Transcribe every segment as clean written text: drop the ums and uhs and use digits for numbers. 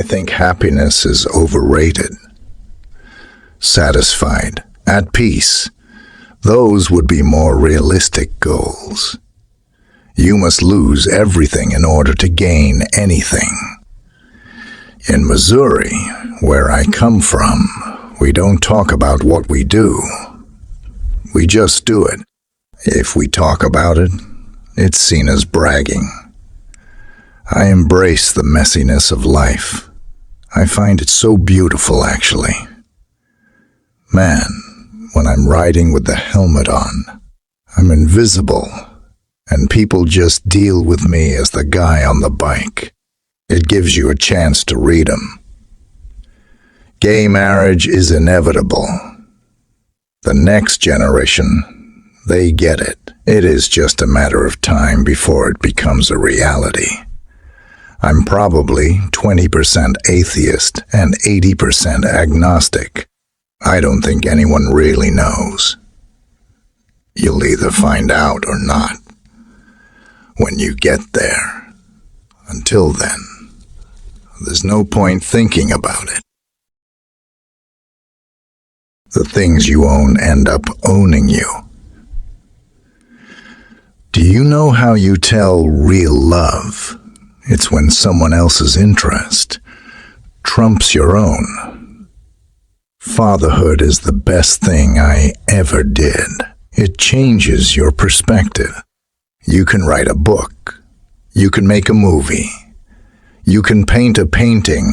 I think happiness is overrated. Satisfied, at peace, those would be more realistic goals. You must lose everything in order to gain anything. In Missouri, where I come from, we don't talk about what we do. We just do it. If we talk about it, it's seen as bragging. I embrace the messiness of life. I find it so beautiful, actually. Man, when I'm riding with the helmet on, I'm invisible, and people just deal with me as the guy on the bike. It gives you a chance to read them. Gay marriage is inevitable. The next generation, they get it. It is just a matter of time before it becomes a reality. I'm probably 20% atheist and 80% agnostic. I don't think anyone really knows. You'll either find out or not when you get there. Until then, there's no point thinking about it. The things you own end up owning you. Do you know how you tell real love? It's when someone else's interest trumps your own. Fatherhood is the best thing I ever did. It changes your perspective. You can write a book. You can make a movie. You can paint a painting,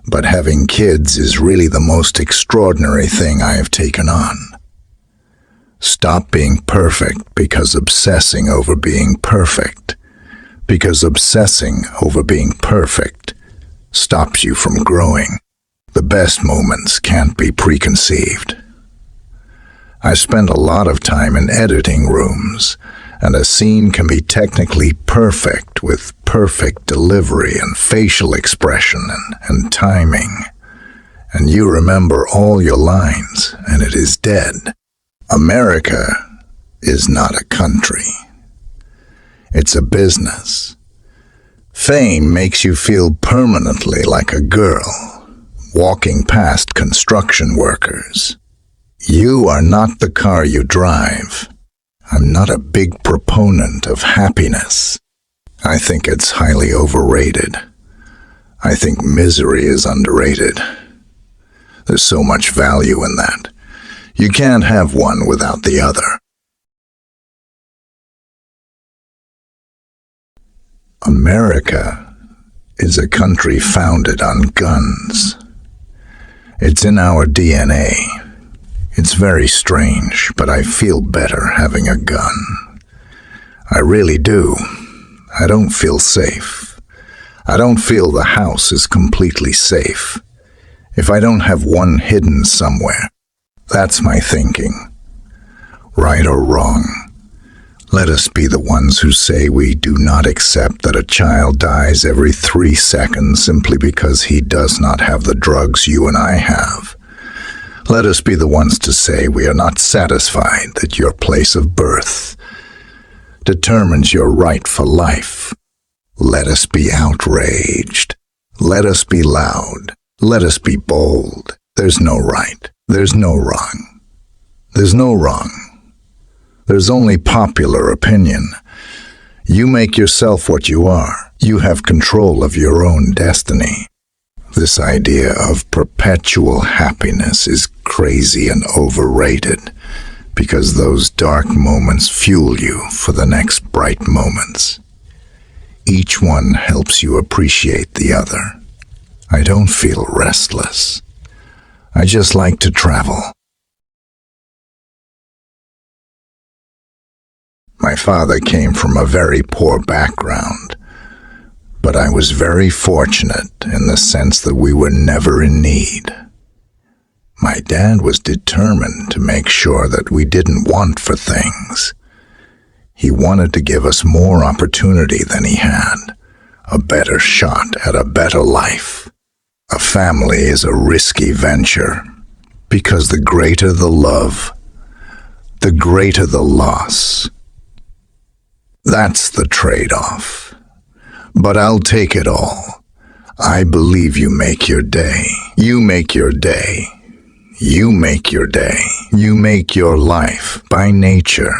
but having kids is really the most extraordinary thing I have taken on. Stop being perfect because obsessing over being perfect. Because obsessing over being perfect stops you from growing. The best moments can't be preconceived. I spend a lot of time in editing rooms, and a scene can be technically perfect with perfect delivery and facial expression and timing. And you remember all your lines, and it is dead. America is not a country. It's a business. Fame makes you feel permanently like a girl, walking past construction workers. You are not the car you drive. I'm not a big proponent of happiness. I think it's highly overrated. I think misery is underrated. There's so much value in that. You can't have one without the other. America is a country founded on guns. It's in our DNA. It's very strange, but I feel better having a gun. I really do. I don't feel safe. I don't feel the house is completely safe. If I don't have one hidden somewhere, that's my thinking. Right or wrong, let us be the ones who say we do not accept that a child dies every 3 seconds simply because he does not have the drugs you and I have. Let us be the ones to say we are not satisfied that your place of birth determines your right for life. Let us be outraged. Let us be loud. Let us be bold. There's no right. There's no wrong. There's no wrong. There's only popular opinion. You make yourself what you are. You have control of your own destiny. This idea of perpetual happiness is crazy and overrated because those dark moments fuel you for the next bright moments. Each one helps you appreciate the other. I don't feel restless. I just like to travel. My father came from a very poor background, but I was very fortunate in the sense that we were never in need. My dad was determined to make sure that we didn't want for things. He wanted to give us more opportunity than he had, a better shot at a better life. A family is a risky venture because the greater the love, the greater the loss. That's the trade-off. But I'll take it all. I believe you make your day. You make your day. You make your day. You make your life. By nature,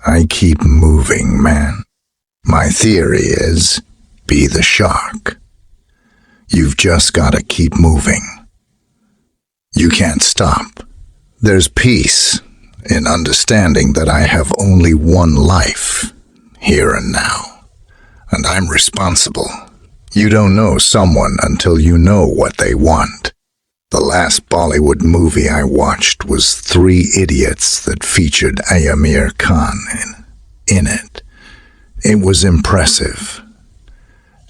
I keep moving, man. My theory is, be the shock. You've just got to keep moving. You can't stop. There's peace in understanding that I have only one life, here and now, and I'm responsible. You don't know someone until you know what they want. The last Bollywood movie I watched was Three Idiots that featured Amir Khan in it. It was impressive.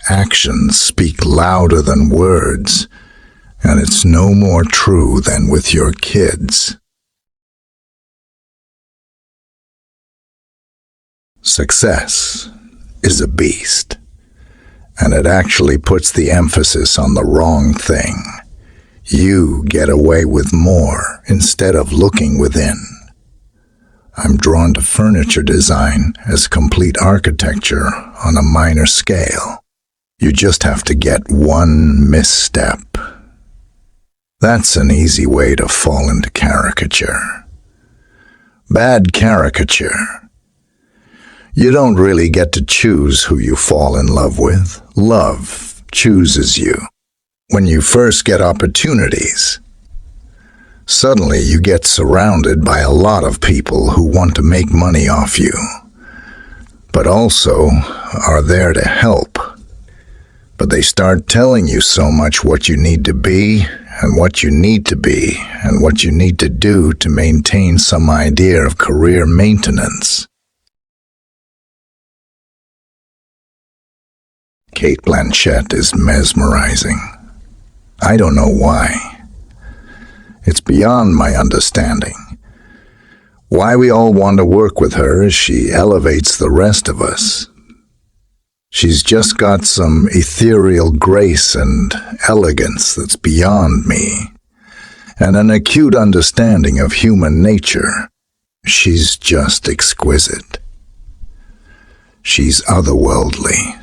Actions speak louder than words, and it's no more true than with your kids. Success is a beast, and it actually puts the emphasis on the wrong thing. You get away with more instead of looking within. I'm drawn to furniture design as complete architecture on a minor scale. You just have to get one misstep. That's an easy way to fall into caricature. Bad caricature. You don't really get to choose who you fall in love with. Love chooses you. When you first get opportunities, suddenly you get surrounded by a lot of people who want to make money off you, but also are there to help. But they start telling you so much what you need to be, and what you need to be, and what you need to do to maintain some idea of career maintenance. Cate Blanchett is mesmerizing. I don't know why. It's beyond my understanding. Why we all want to work with her is she elevates the rest of us. She's just got some ethereal grace and elegance that's beyond me, and an acute understanding of human nature. She's just exquisite. She's otherworldly.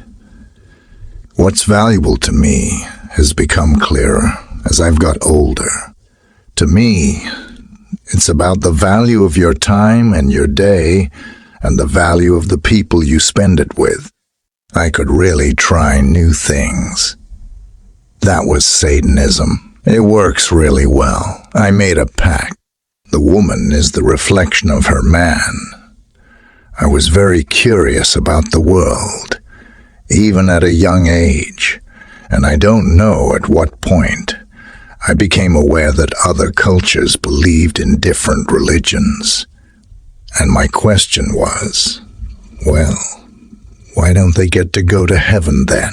What's valuable to me has become clearer as I've got older. To me, it's about the value of your time and your day and the value of the people you spend it with. I could really try new things. That was Satanism. It works really well. I made a pact. The woman is the reflection of her man. I was very curious about the world, even at a young age, and I don't know at what point I became aware that other cultures believed in different religions. And my question was, well, why don't they get to go to heaven then?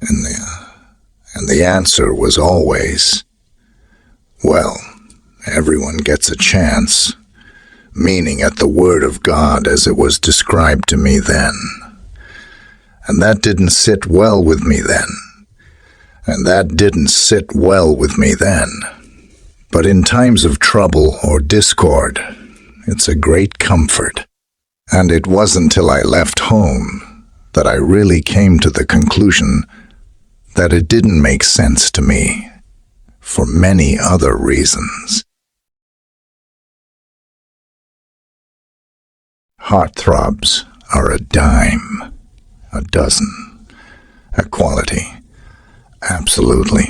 And the answer was always, well, everyone gets a chance, meaning at the Word of God as it was described to me then. And that didn't sit well with me then. And that didn't sit well with me then. But in times of trouble or discord, it's a great comfort. And it wasn't till I left home that I really came to the conclusion that it didn't make sense to me for many other reasons. Heartthrobs are a dime, a dozen, a quality. Absolutely.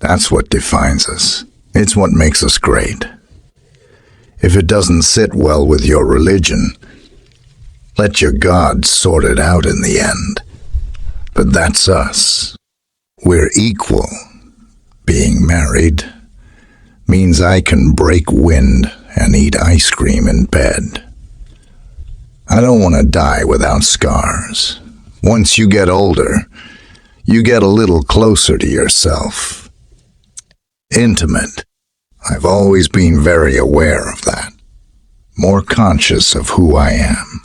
That's what defines us. It's what makes us great. If it doesn't sit well with your religion, let your God sort it out in the end. But that's us. We're equal. Being married means I can break wind and eat ice cream in bed. I don't want to die without scars. Once you get older, you get a little closer to yourself. Intimate. I've always been very aware of that. More conscious of who I am.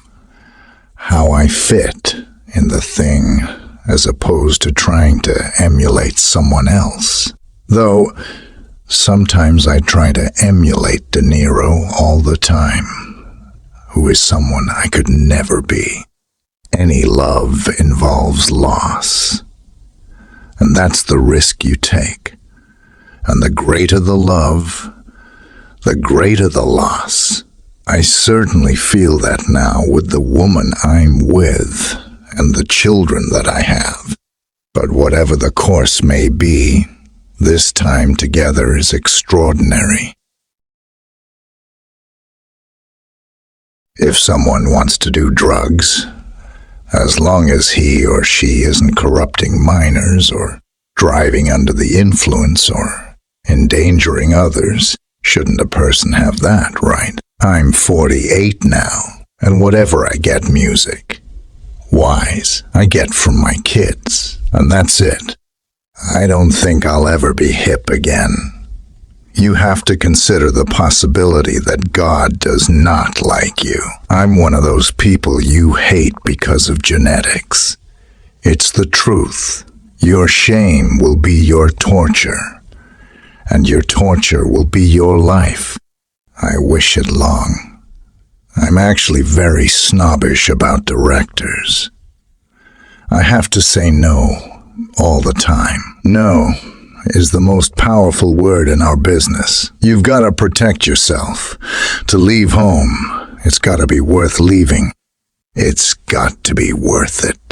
How I fit in the thing as opposed to trying to emulate someone else. Though, sometimes I try to emulate De Niro all the time, who is someone I could never be. Any love involves loss. And that's the risk you take. And the greater the love, the greater the loss. I certainly feel that now with the woman I'm with and the children that I have. But whatever the course may be, this time together is extraordinary. If someone wants to do drugs, as long as he or she isn't corrupting minors or driving under the influence or endangering others, shouldn't a person have that right? I'm 48 now, and whatever I get music, wise, I get from my kids, and that's it. I don't think I'll ever be hip again. You have to consider the possibility that God does not like you. I'm one of those people you hate because of genetics. It's the truth. Your shame will be your torture, and your torture will be your life. I wish it long. I'm actually very snobbish about directors. I have to say no all the time. No is the most powerful word in our business. You've got to protect yourself. To leave home, it's got to be worth leaving. It's got to be worth it.